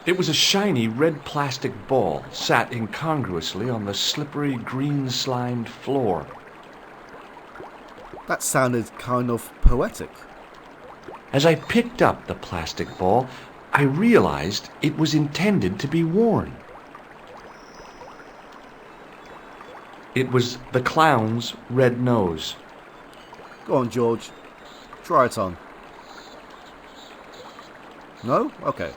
It was a shiny red plastic ball, sat incongruously on the slippery green-slimed floor. That sounded kind of poetic. As I picked up the plastic ball, I realized it was intended to be worn. It was the clown's red nose. Go on, George. Try it on. No? Okay.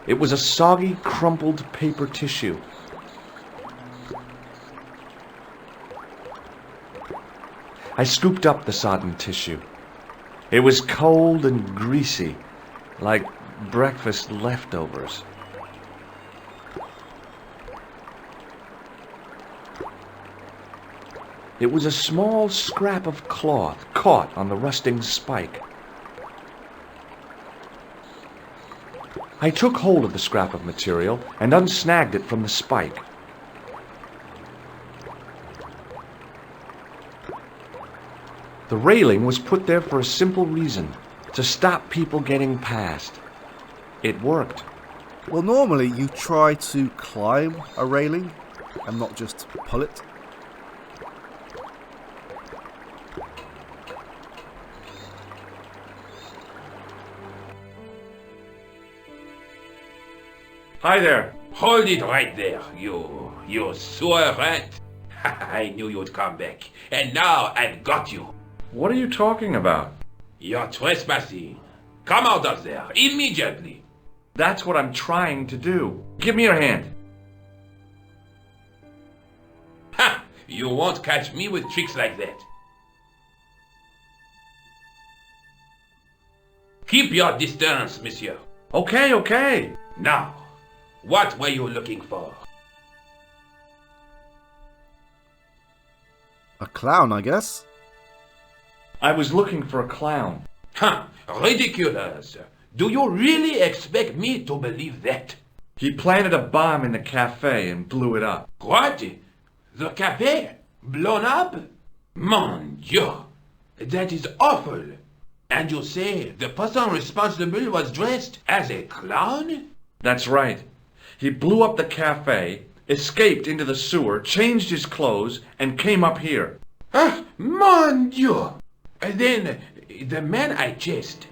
It was a soggy, crumpled paper tissue. I scooped up the sodden tissue. It was cold and greasy, like breakfast leftovers. It was a small scrap of cloth caught on the rusting spike. I took hold of the scrap of material and unsnagged it from the spike. The railing was put there for a simple reason, to stop people getting past. It worked. Well, normally you try to climb a railing and not just pull it. Hi there. Hold it right there, you sewer rat. I knew you'd come back, and now I've got you. What are you talking about? You're trespassing. Come out of there, immediately. That's what I'm trying to do. Give me your hand. Ha! You won't catch me with tricks like that. Keep your distance, monsieur. Okay. Now, what were you looking for? A clown, I guess. I was looking for a clown. Huh, ridiculous. Do you really expect me to believe that? He planted a bomb in the cafe and blew it up. What? The cafe? Blown up? Mon Dieu, that is awful. And you say the person responsible was dressed as a clown? That's right. He blew up the cafe, escaped into the sewer, changed his clothes, and came up here. Ah, mon Dieu! Then, the man I chased,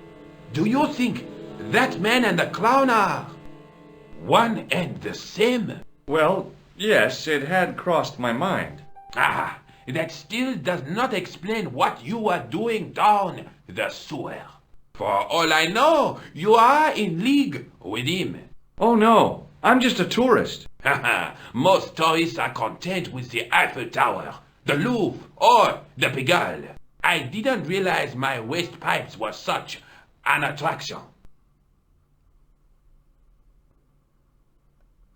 do you think that man and the clown are one and the same? Well, yes, it had crossed my mind. Ah, that still does not explain what you are doing down the sewer. For all I know, you are in league with him. Oh no, I'm just a tourist. Haha, most tourists are content with the Eiffel Tower, the Louvre, or the Pigalle. I didn't realize my waste pipes were such an attraction.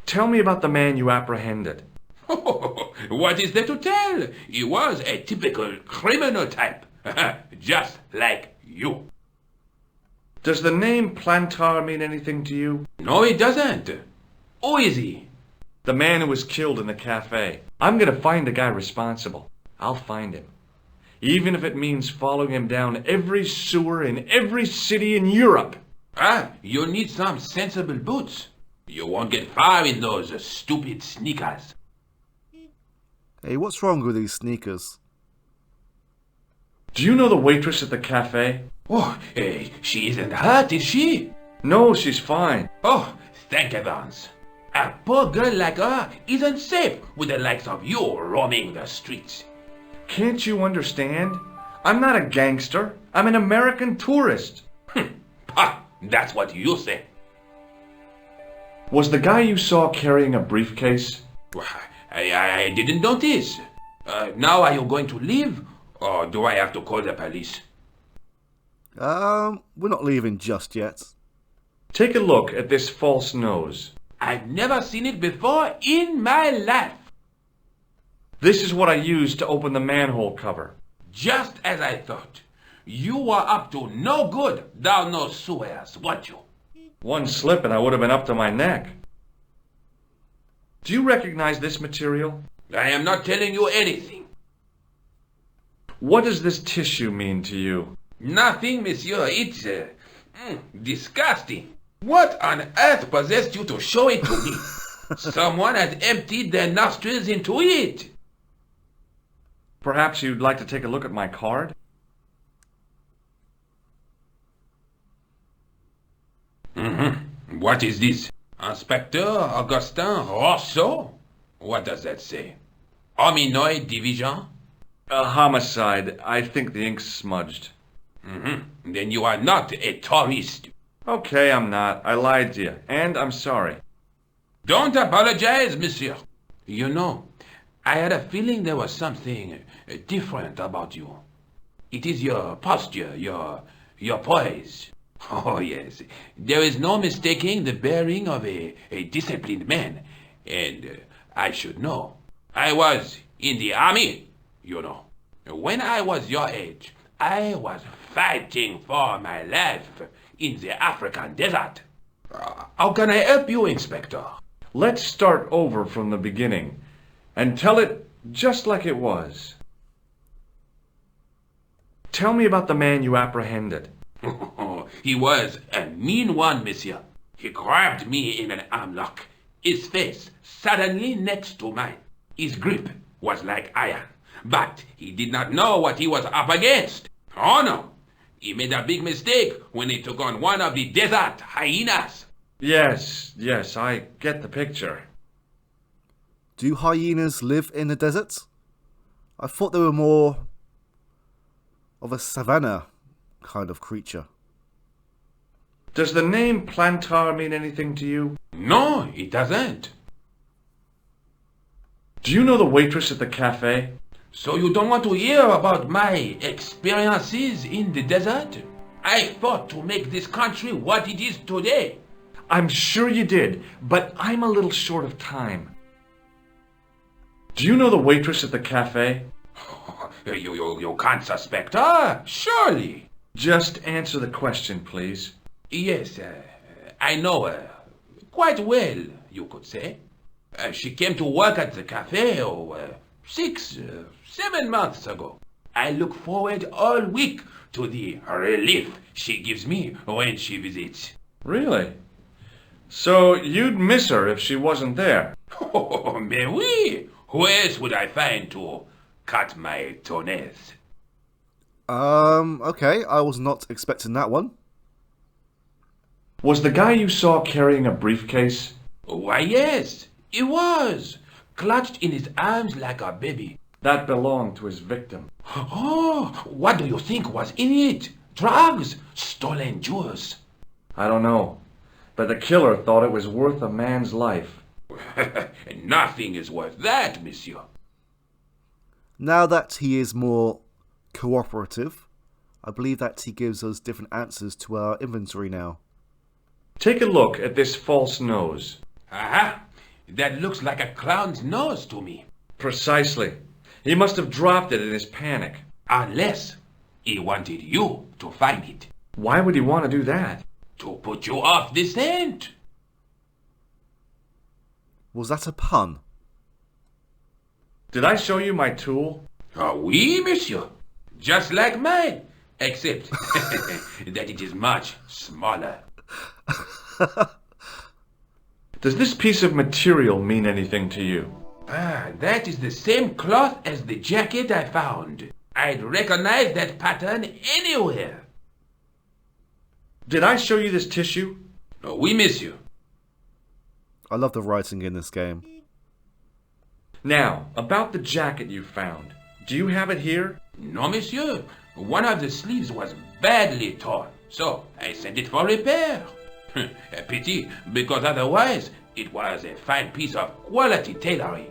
Tell me about the man you apprehended. What is there to tell? He was a typical criminal type, just like you. Does the name Plantar mean anything to you? No, it doesn't. Who is he? The man who was killed in the cafe. I'm gonna find the guy responsible. I'll find him. Even if it means following him down every sewer in every city in Europe. Ah, you need some sensible boots. You won't get far in those stupid sneakers. Hey, what's wrong with these sneakers? Do you know the waitress at the cafe? Oh, she isn't hurt, is she? No, she's fine. Oh, thank heavens. A poor girl like her isn't safe with the likes of you roaming the streets. Can't you understand? I'm not a gangster. I'm an American tourist. Pah, that's what you say. Was the guy you saw carrying a briefcase? I didn't notice. Now are you going to leave? Or do I have to call the police? We're not leaving just yet. Take a look at this false nose. I've never seen it before in my life. This is what I used to open the manhole cover. Just as I thought. You were up to no good down those sewers, weren't you? One slip and I would have been up to my neck. Do you recognize this material? I am not telling you anything. What does this tissue mean to you? Nothing, monsieur. It's disgusting. What on earth possessed you to show it to me? Someone has emptied their nostrils into it. Perhaps you'd like to take a look at my card? What is this? Inspector Augustin Rousseau? What does that say? Hominoid Division? A homicide. I think the ink's smudged. Then you are not a tourist. Okay, I'm not. I lied to you, and I'm sorry. Don't apologize, monsieur. You know, I had a feeling there was something different about you. It is your posture, your poise. Oh, yes. There is no mistaking the bearing of a disciplined man. And I should know. I was in the army, you know. When I was your age, I was fighting for my life in the African desert. How can I help you, Inspector? Let's start over from the beginning and tell it just like it was. Tell me about the man you apprehended. He was a mean one, monsieur. He grabbed me in an armlock, his face suddenly next to mine. His grip was like iron, but he did not know what he was up against. Oh no! He made a big mistake when he took on one of the desert hyenas. Yes, I get the picture. Do hyenas live in the desert? I thought they were more of a savanna kind of creature. Does the name Plantar mean anything to you? No, it doesn't. Do you know the waitress at the cafe? So you don't want to hear about my experiences in the desert? I fought to make this country what it is today. I'm sure you did, but I'm a little short of time. Do you know the waitress at the cafe? You can't suspect her, surely. Just answer the question, please. Yes, I know her. Quite well, you could say. She came to work at the cafe 7 months ago. I look forward all week to the relief she gives me when she visits. Really? So you'd miss her if she wasn't there? Oh, mais oui! Who else would I find to cut my toenails? Okay, I was not expecting that one. Was the guy you saw carrying a briefcase? Why, yes, he was. Clutched in his arms like a baby. That belonged to his victim. Oh, what do you think was in it? Drugs? Stolen jewels? I don't know, but the killer thought it was worth a man's life. Nothing is worth that, monsieur. Now that he is more cooperative, I believe that he gives us different answers to our inventory now. Take a look at this false nose. Aha! That looks like a clown's nose to me. Precisely. He must have dropped it in his panic. Unless he wanted you to find it. Why would he want to do that? To put you off the scent. Was that a pun? Did I show you my tool? Oui, monsieur. Just like mine. Except that it is much smaller. Does this piece of material mean anything to you? That is the same cloth as the jacket I found. I'd recognize that pattern anywhere. Did I show you this tissue? Oui, monsieur. I love the writing in this game. Now, about the jacket you found. Do you have it here? No, monsieur. One of the sleeves was badly torn, so I sent it for repair. A pity, because otherwise it was a fine piece of quality tailoring.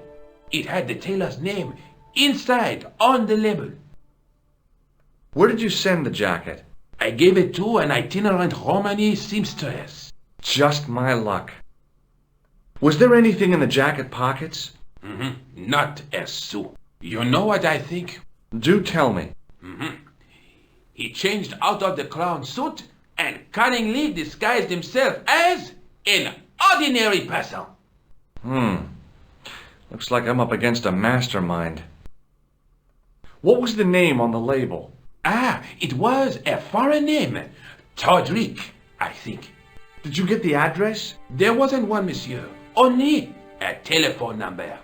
It had the tailor's name inside on the label. Where did you send the jacket? I gave it to an itinerant Romani seamstress. Just my luck. Was there anything in the jacket pockets? Not a sou. You know what I think? Do tell me. He changed out of the clown suit and cunningly disguised himself as an ordinary person. Looks like I'm up against a mastermind. What was the name on the label? Ah, it was a foreign name. Todrick, I think. Did you get the address? There wasn't one, monsieur. Only a telephone number.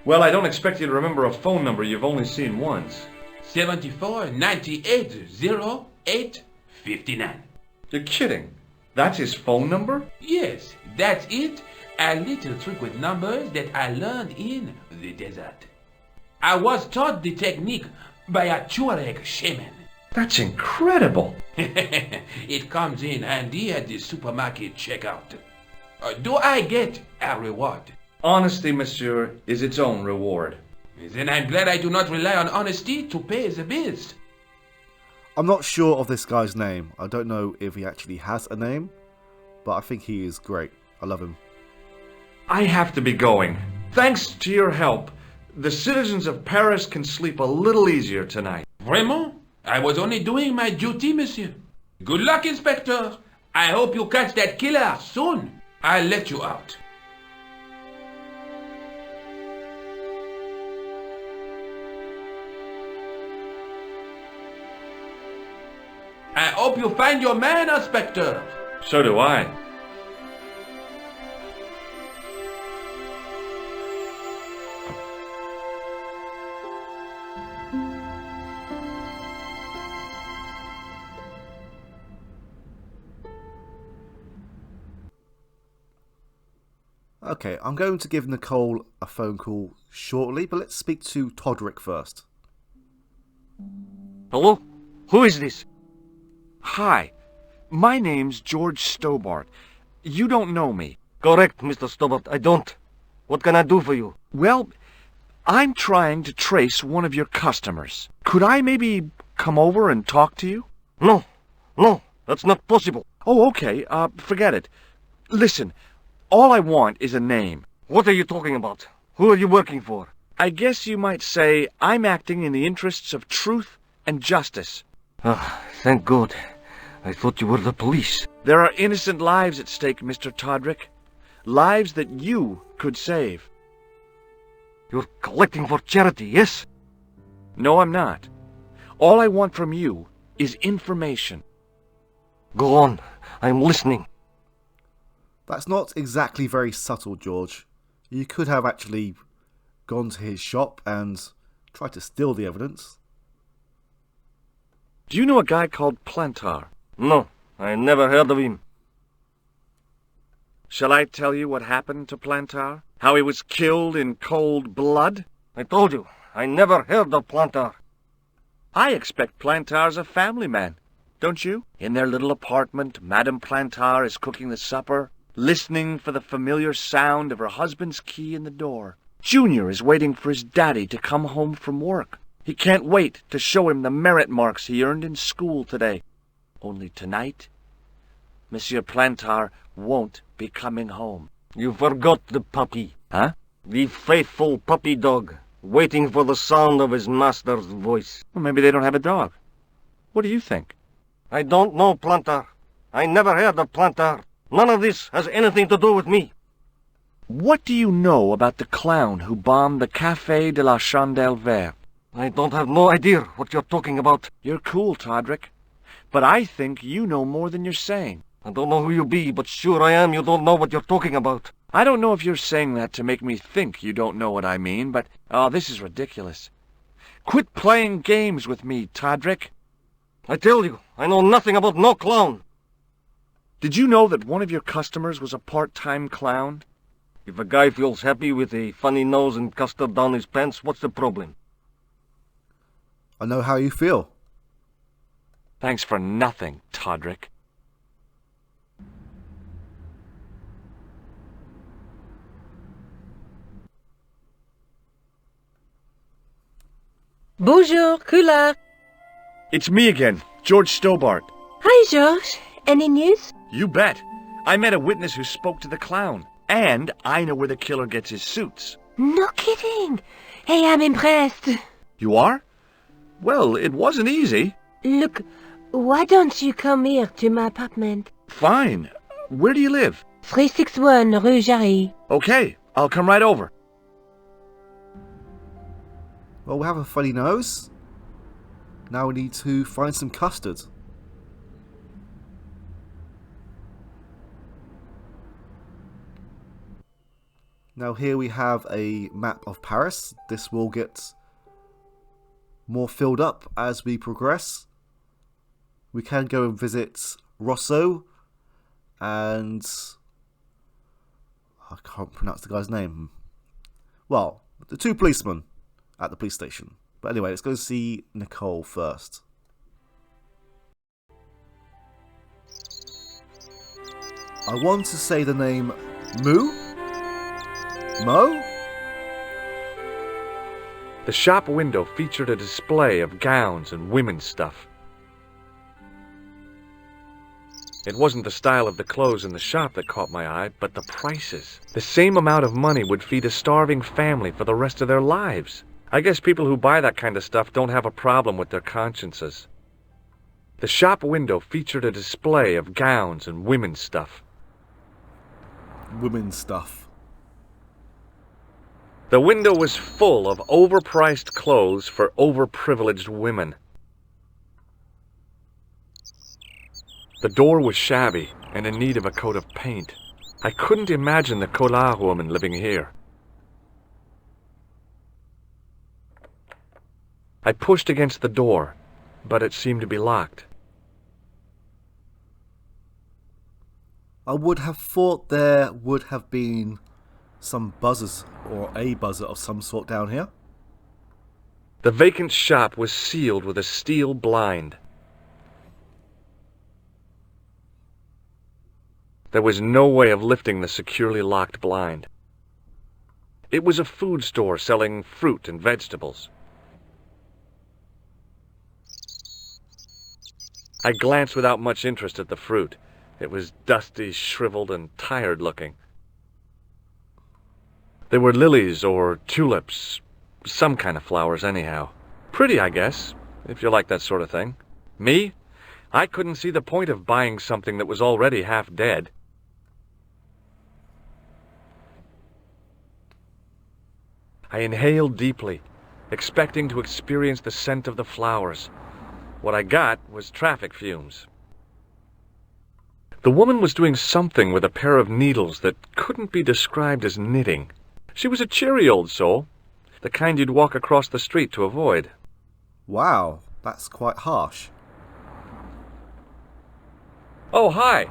Well, I don't expect you to remember a phone number you've only seen once. 74 98 08 59. You're kidding. That's his phone number? Yes, that's it. A little trick with numbers that I learned in the desert. I was taught the technique by a Tuareg shaman. That's incredible. It comes in handy at the supermarket checkout. Do I get a reward? Honesty, monsieur, is its own reward. Then I'm glad I do not rely on honesty to pay the bills. I'm not sure of this guy's name. I don't know if he actually has a name, but I think he is great. I love him. I have to be going. Thanks to your help, the citizens of Paris can sleep a little easier tonight. Vraiment? I was only doing my duty, monsieur. Good luck, Inspector. I hope you catch that killer soon. I'll let you out. I hope you find your man, Inspector. So do I. Okay, I'm going to give Nicole a phone call shortly, but let's speak to Todrick first. Hello? Who is this? Hi, my name's George Stobart. You don't know me. Correct, Mr. Stobart, I don't. What can I do for you? Well, I'm trying to trace one of your customers. Could I maybe come over and talk to you? No, that's not possible. Oh, okay, forget it. Listen, all I want is a name. What are you talking about? Who are you working for? I guess you might say I'm acting in the interests of truth and justice. Ah, thank God. I thought you were the police. There are innocent lives at stake, Mr. Todrick. Lives that you could save. You're collecting for charity, yes? No, I'm not. All I want from you is information. Go on, I'm listening. That's not exactly very subtle, George. You could have actually gone to his shop and tried to steal the evidence. Do you know a guy called Plantar? No, I never heard of him. Shall I tell you what happened to Plantar? How he was killed in cold blood? I told you, I never heard of Plantar. I expect Plantar's a family man, don't you? In their little apartment, Madame Plantar is cooking the supper, listening for the familiar sound of her husband's key in the door. Junior is waiting for his daddy to come home from work. He can't wait to show him the merit marks he earned in school today. Only tonight, Monsieur Plantar won't be coming home. You forgot the puppy. Huh? The faithful puppy dog, waiting for the sound of his master's voice. Well, maybe they don't have a dog. What do you think? I don't know Plantar. I never heard of Plantar. None of this has anything to do with me. What do you know about the clown who bombed the Café de la Chandelle Verte? I don't have no idea what you're talking about. You're cool, Todrick. But I think you know more than you're saying. I don't know who you be, but sure I am you don't know what you're talking about. I don't know if you're saying that to make me think you don't know what I mean, but, this is ridiculous. Quit playing games with me, Todrick. I tell you, I know nothing about no clown. Did you know that one of your customers was a part-time clown? If a guy feels happy with a funny nose and custard down his pants, what's the problem? I know how you feel. Thanks for nothing, Todrick. Bonjour, Kula. It's me again, George Stobart. Hi, George. Any news? You bet. I met a witness who spoke to the clown. And I know where the killer gets his suits. No kidding. Hey, I'm impressed. You are? Well, it wasn't easy. Look, why don't you come here to my apartment? Fine. Where do you live? 361 Rue Jarry. Okay, I'll come right over. Well, we have a funny nose. Now we need to find some custard. Now here we have a map of Paris. This will get more filled up as we progress. We can go and visit Rousseau and I can't pronounce the guy's name. Well, the two policemen at the police station. But anyway, let's go see Nicole first. I want to say the name Moo? Mo? The shop window featured a display of gowns and women's stuff. It wasn't the style of the clothes in the shop that caught my eye, but the prices. The same amount of money would feed a starving family for the rest of their lives. I guess people who buy that kind of stuff don't have a problem with their consciences. The shop window featured a display of gowns and women's stuff. Women's stuff. The window was full of overpriced clothes for overprivileged women. The door was shabby and in need of a coat of paint. I couldn't imagine the Collard woman living here. I pushed against the door, but it seemed to be locked. I would have thought there would have been some buzzers or a buzzer of some sort down here. The vacant shop was sealed with a steel blind. There was no way of lifting the securely locked blind. It was a food store selling fruit and vegetables. I glanced without much interest at the fruit. It was dusty, shriveled, and tired-looking. They were lilies or tulips, some kind of flowers anyhow. Pretty, I guess, if you like that sort of thing. Me? I couldn't see the point of buying something that was already half dead. I inhaled deeply, expecting to experience the scent of the flowers. What I got was traffic fumes. The woman was doing something with a pair of needles that couldn't be described as knitting. She was a cheery old soul, the kind you'd walk across the street to avoid. Wow, that's quite harsh. Oh, hi.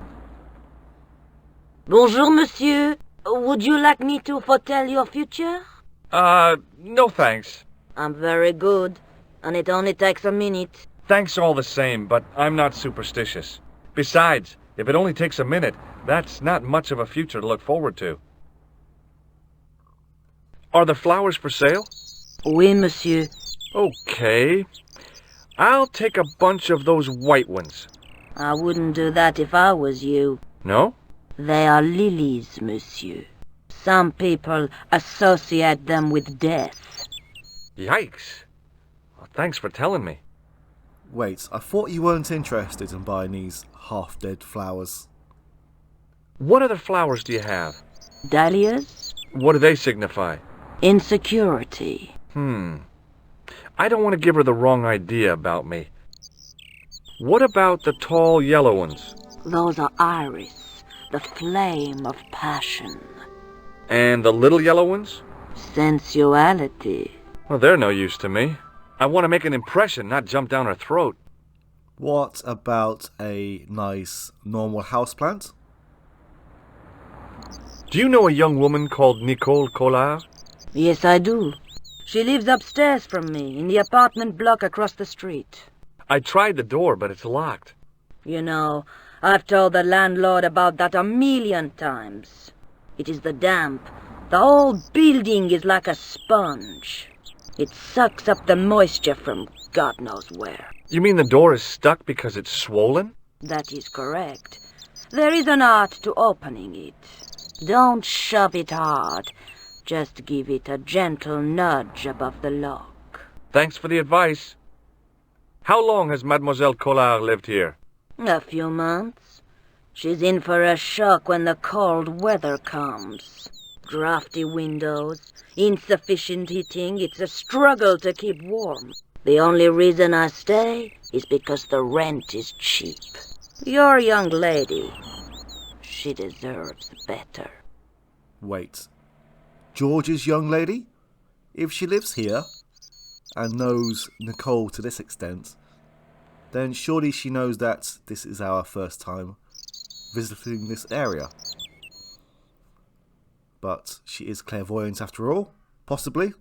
Bonjour, monsieur. Would you like me to foretell your future? No thanks. I'm very good, and it only takes a minute. Thanks all the same, but I'm not superstitious. Besides, if it only takes a minute, that's not much of a future to look forward to. Are the flowers for sale? Oui, monsieur. Okay. I'll take a bunch of those white ones. I wouldn't do that if I was you. No? They are lilies, monsieur. Some people associate them with death. Yikes. Well, thanks for telling me. Wait, I thought you weren't interested in buying these half-dead flowers. What other flowers do you have? Dahlias? What do they signify? Insecurity. I don't want to give her the wrong idea about me. What about the tall yellow ones? Those are iris, the flame of passion. And the little yellow ones? Sensuality. Well, they're no use to me. I want to make an impression, not jump down her throat. What about a nice normal houseplant? Do you know a young woman called Nicole Collard? Yes, I do. She lives upstairs from me, in the apartment block across the street. I tried the door, but it's locked. You know, I've told the landlord about that 1,000,000 times. It is the damp. The whole building is like a sponge. It sucks up the moisture from God knows where. You mean the door is stuck because it's swollen? That is correct. There is an art to opening it. Don't shove it hard. Just give it a gentle nudge above the lock. Thanks for the advice. How long has Mademoiselle Collard lived here? A few months. She's in for a shock when the cold weather comes. Drafty windows, insufficient heating, it's a struggle to keep warm. The only reason I stay is because the rent is cheap. Your young lady, she deserves better. Wait. George's young lady? If she lives here and knows Nicole to this extent, then surely she knows that this is our first time visiting this area. But she is clairvoyant after all, possibly.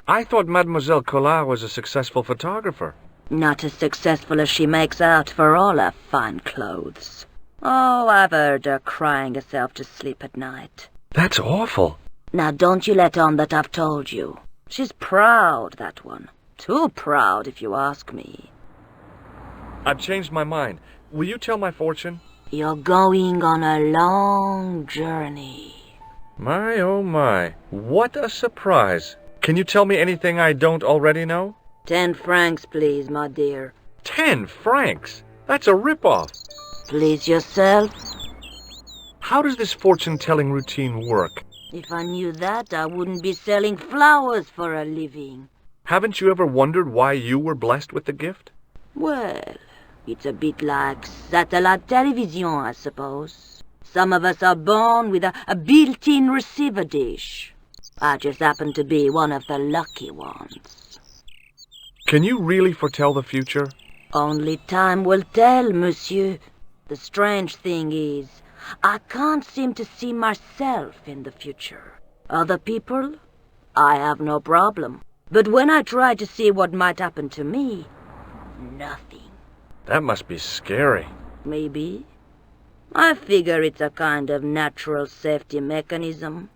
I thought Mademoiselle Collard was a successful photographer. Not as successful as she makes out for all her fine clothes. Oh, I've heard her crying herself to sleep at night. That's awful. Now don't you let on that I've told you. She's proud, that one. Too proud, if you ask me. I've changed my mind. Will you tell my fortune? You're going on a long journey. My, oh my. What a surprise. Can you tell me anything I don't already know? 10 francs, please, my dear. 10 francs? That's a rip-off. Please yourself. How does this fortune-telling routine work? If I knew that, I wouldn't be selling flowers for a living. Haven't you ever wondered why you were blessed with the gift? Well, it's a bit like satellite television, I suppose. Some of us are born with a built-in receiver dish. I just happen to be one of the lucky ones. Can you really foretell the future? Only time will tell, monsieur. The strange thing is, I can't seem to see myself in the future. Other people, I have no problem. But when I try to see what might happen to me, nothing. That must be scary. Maybe. I figure it's a kind of natural safety mechanism.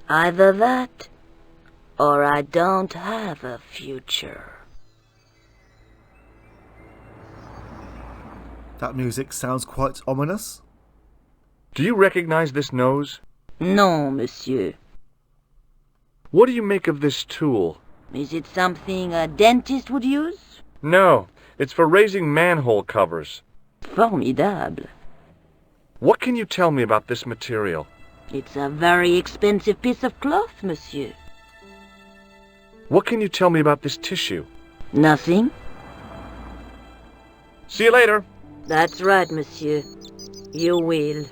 Either that, or I don't have a future. That music sounds quite ominous. Do you recognize this nose? Non, monsieur. What do you make of this tool? Is it something a dentist would use? No, it's for raising manhole covers. Formidable. What can you tell me about this material? It's a very expensive piece of cloth, monsieur. What can you tell me about this tissue? Nothing? See you later. That's right, monsieur. You will.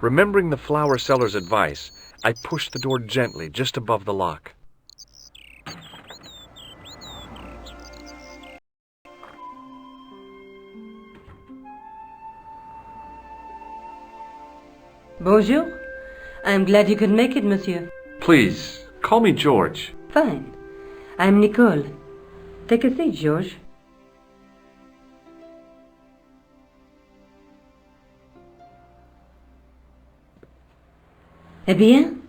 Remembering the flower seller's advice, I pushed the door gently just above the lock. Bonjour. I'm glad you could make it, monsieur. Please, call me George. Fine. I'm Nicole. Take a seat, George. Eh bien?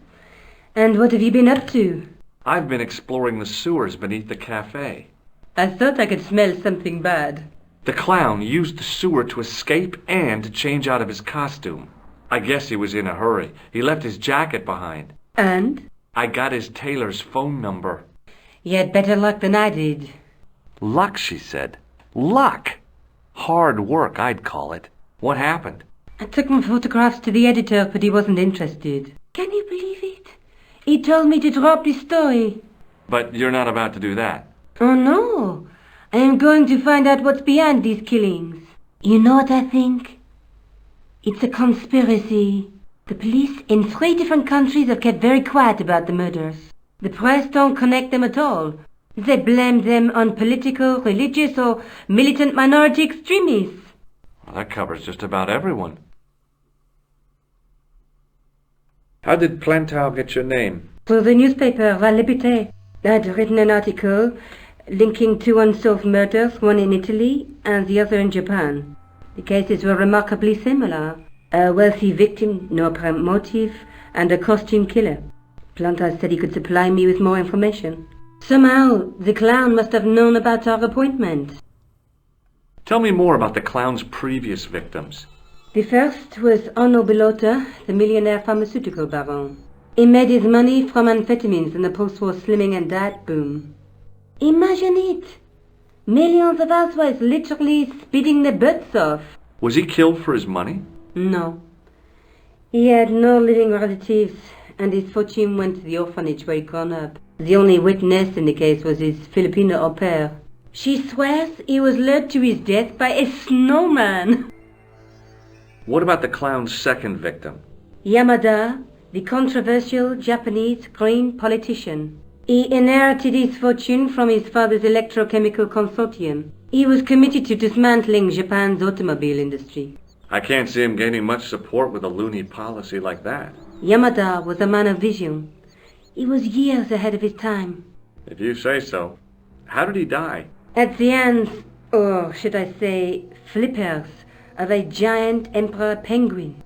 And what have you been up to? I've been exploring the sewers beneath the cafe. I thought I could smell something bad. The clown used the sewer to escape and to change out of his costume. I guess he was in a hurry. He left his jacket behind. And? I got his tailor's phone number. You had better luck than I did. Luck, she said. Luck! Hard work, I'd call it. What happened? I took my photographs to the editor, but he wasn't interested. Can you believe it? He told me to drop the story. But you're not about to do that. Oh no! I am going to find out what's behind these killings. You know what I think? It's a conspiracy. The police in 3 different countries have kept very quiet about the murders. The press don't connect them at all. They blame them on political, religious, or militant minority extremists. Well, that covers just about everyone. How did Plantar get your name? For the newspaper, La Liberté, I'd written an article linking 2 unsolved murders, one in Italy and the other in Japan. The cases were remarkably similar. A wealthy victim, no apparent motive, and a costume killer. Plantar said he could supply me with more information. Somehow, the clown must have known about our appointment. Tell me more about the clown's previous victims. The first was Onno Bellotta, the millionaire pharmaceutical baron. He made his money from amphetamines in the post-war slimming and diet boom. Imagine it! Millions of housewives literally spitting their butts off. Was he killed for his money? No. He had no living relatives, and his fortune went to the orphanage where he grown up. The only witness in the case was his Filipino au pair. She swears he was lured to his death by a snowman. What about the clown's second victim? Yamada, the controversial Japanese green politician. He inherited his fortune from his father's electrochemical consortium. He was committed to dismantling Japan's automobile industry. I can't see him gaining much support with a loony policy like that. Yamada was a man of vision. He was years ahead of his time. If you say so. How did he die? At the hands, or should I say, flippers, of a giant emperor penguin.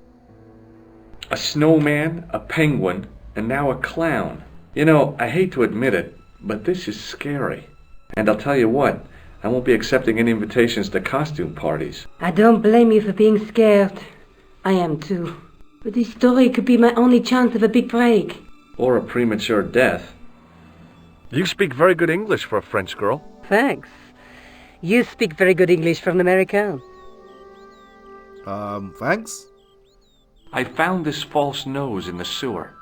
A snowman, a penguin, and now a clown. You know, I hate to admit it, but this is scary. And I'll tell you what, I won't be accepting any invitations to costume parties. I don't blame you for being scared. I am too. But this story could be my only chance of a big break. Or a premature death. You speak very good English for a French girl. Thanks. You speak very good English for an American. Thanks? I found this false nose in the sewer.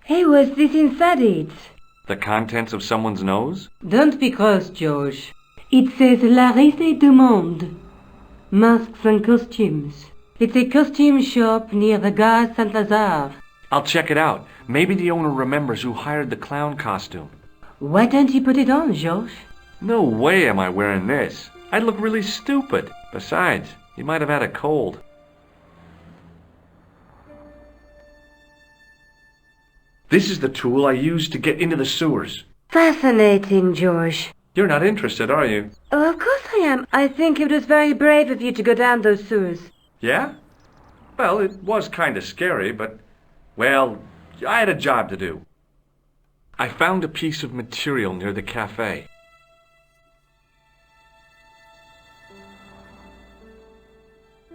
Hey, what's this inside it? The contents of someone's nose? Don't be cross, George. It says La Risée du Monde. Masks and costumes. It's a costume shop near the Gare Saint-Lazare. I'll check it out. Maybe the owner remembers who hired the clown costume. Why don't you put it on, George? No way am I wearing this. I'd look really stupid. Besides, he might have had a cold. This is the tool I used to get into the sewers. Fascinating, George. You're not interested, are you? Oh, of course I am. I think it was very brave of you to go down those sewers. Yeah? Well, it was kind of scary, but, well, I had a job to do. I found a piece of material near the cafe.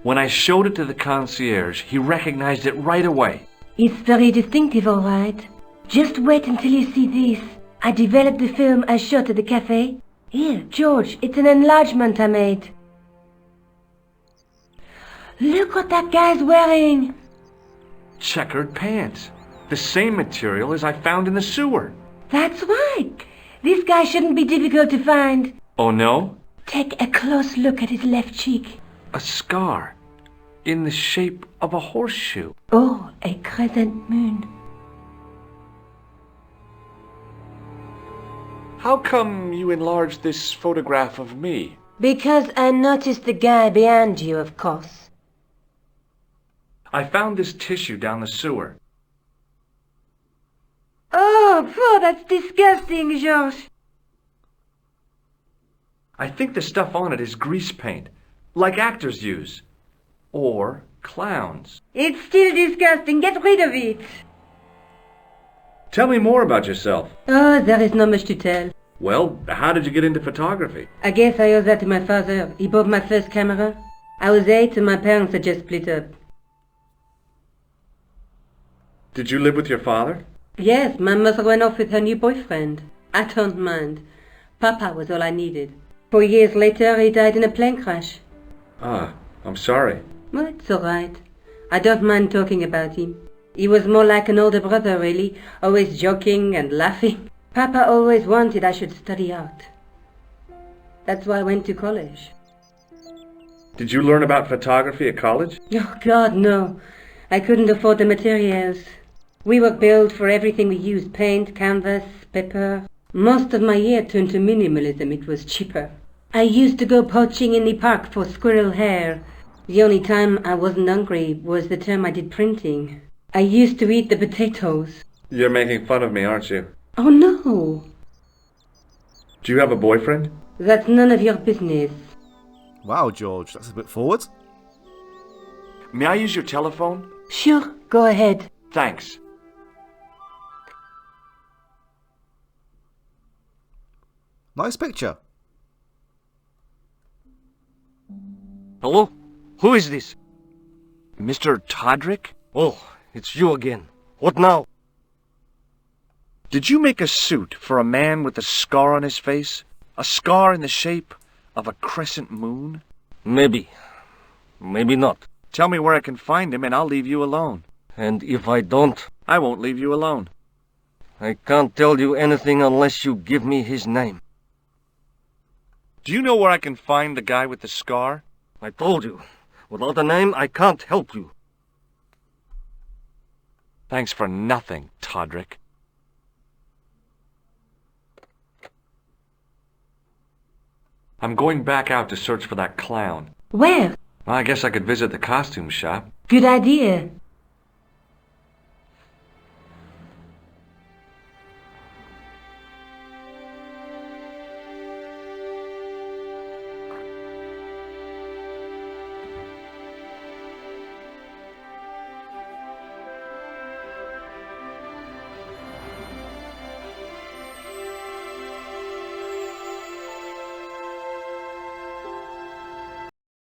When I showed it to the concierge, he recognized it right away. It's very distinctive, all right. Just wait until you see this. I developed the film I shot at the cafe. Here, George, it's an enlargement I made. Look what that guy's wearing. Checkered pants. The same material as I found in the sewer. That's right. This guy shouldn't be difficult to find. Oh, no? Take a close look at his left cheek. A scar. In the shape of a horseshoe. Oh, a crescent moon. How come you enlarged this photograph of me? Because I noticed the guy behind you, of course. I found this tissue down the sewer. Oh, that's disgusting, George. I think the stuff on it is grease paint, like actors use. Or clowns. It's still disgusting. Get rid of it. Tell me more about yourself. Oh, there is not much to tell. Well, how did you get into photography? I guess I owe that to my father. He bought my first camera. I was 8 and my parents had just split up. Did you live with your father? Yes, my mother went off with her new boyfriend. I don't mind. Papa was all I needed. 4 years later, he died in a plane crash. Ah, I'm sorry. Well, it's all right. I don't mind talking about him. He was more like an older brother, really, always joking and laughing. Papa always wanted I should study art. That's why I went to college. Did you learn about photography at college? Oh, God, no. I couldn't afford the materials. We were billed for everything we used, paint, canvas, paper. Most of my year turned to minimalism. It was cheaper. I used to go poaching in the park for squirrel hair. The only time I wasn't hungry was the time I did printing. I used to eat the potatoes. You're making fun of me, aren't you? Oh, no. Do you have a boyfriend? That's none of your business. Wow, George, that's a bit forward. May I use your telephone? Sure, go ahead. Thanks. Nice picture. Hello? Who is this? Mr. Todrick? Oh, it's you again. What now? Did you make a suit for a man with a scar on his face? A scar in the shape of a crescent moon? Maybe. Maybe not. Tell me where I can find him and I'll leave you alone. And if I don't, I won't leave you alone. I can't tell you anything unless you give me his name. Do you know where I can find the guy with the scar? I told you. Without a name, I can't help you. Thanks for nothing, Todrick. I'm going back out to search for that clown. Where? I guess I could visit the costume shop. Good idea.